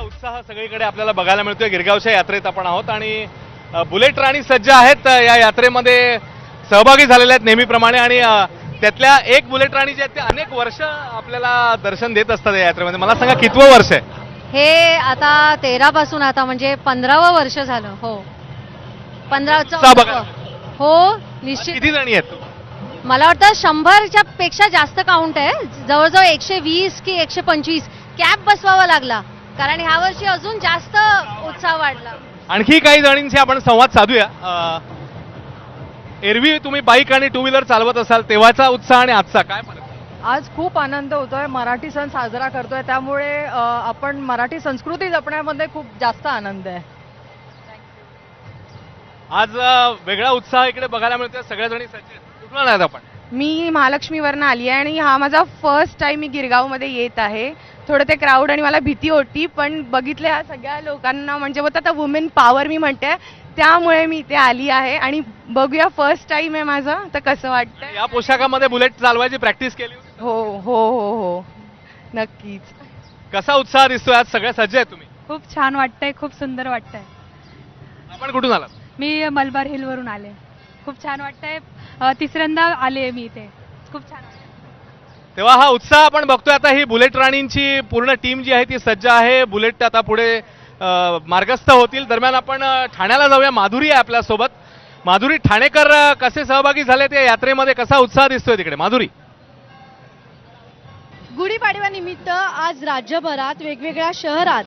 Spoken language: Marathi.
उत्साह सगळीकडे आपल्याला बघायला मिळतोय। गिरगावच्या यात्रेत आपण आहोत आणि बुलेट राणी सज्ज आहेत या यात्रेमध्ये सहभागी झालेल्या आहेत नेहमीप्रमाणे आणि त्यातल्या एक बुलेट राणी जी आहेत ते अनेक वर्ष आपल्याला दर्शन देत असतात या यात्रेमध्ये। मला सांगा कितवं वर्ष आहे हे? आता 13 पासून आता म्हणजे 15वं वर्ष झालं। हो 15 बघा हो निश्चित। किती जणी आहेत? मला वाटतं 100च्या पेक्षा जास्त काउंट आहे, जवळजवळ 120 की 125 कॅप बसवावा लागला, कारण ह्या वर्षी अजून जास्त उत्साह वाढला। आणखी काही जणींशी आपण संवाद साधूया। एरवी तुम्ही बाईक आणि टू व्हीलर चालवत असाल तेव्हाचा उत्साह आणि आजचा काय फरक? आज खूप आनंद होतोय, मराठी सण साजरा करतोय, त्यामुळे आपण मराठी संस्कृती जपण्यामध्ये खूप जास्त आनंद आहे। आज वेगळा उत्साह इकडे बघायला मिळतोय, सगळ्या जणी सज्ज आहेत। कुठून आलात आपण? मी महालक्ष्मीवरनं आली आहे आणि हा माझा फर्स्ट टाइम मी गिरगावमध्ये येत आहे। थोडं ते क्राऊड आणि मला भीती होती, पण बघितल्या सगळ्या लोकांना म्हणजे बोलतात आता वुमेन पॉवर मी म्हणते, त्यामुळे मी इथे आली आहे आणि बघूया फर्स्ट टाइम आहे माझं, तर कसं वाटतंय। या पोशाखामध्ये बुलेट चालवायची प्रॅक्टिस केली होती? हो हो हो हो नक्कीच। कसा उत्साह दिसतोय? आज सगळ्या सज्ज आहेत तुम्ही? खूप छान वाटतंय, खूप सुंदर वाटतंय। आपण कुठून आलात? मी मलबार हिलवरून आले, खूप छान वाटतंय। तिसऱ्यांदा आले मी इथे, खूप छान वाटतंय। तेव्हा हा उत्साह आपण बघतोय। आता ही बुलेट राणींची पूर्ण टीम जी आहे ती सज्ज आहे। बुलेट आता पुढे मार्गस्थ होतील। दरम्यान आपण ठाण्याला जाऊया। माधुरी आहे आपल्या सोबत। माधुरी, ठाणेकर कसे सहभागी झाले त्या यात्रेमध्ये? कसा उत्साह दिसतोय तिकडे माधुरी? गुढीपाडव्यानिमित्त आज राज्यभरात वेगवेगळ्या शहरात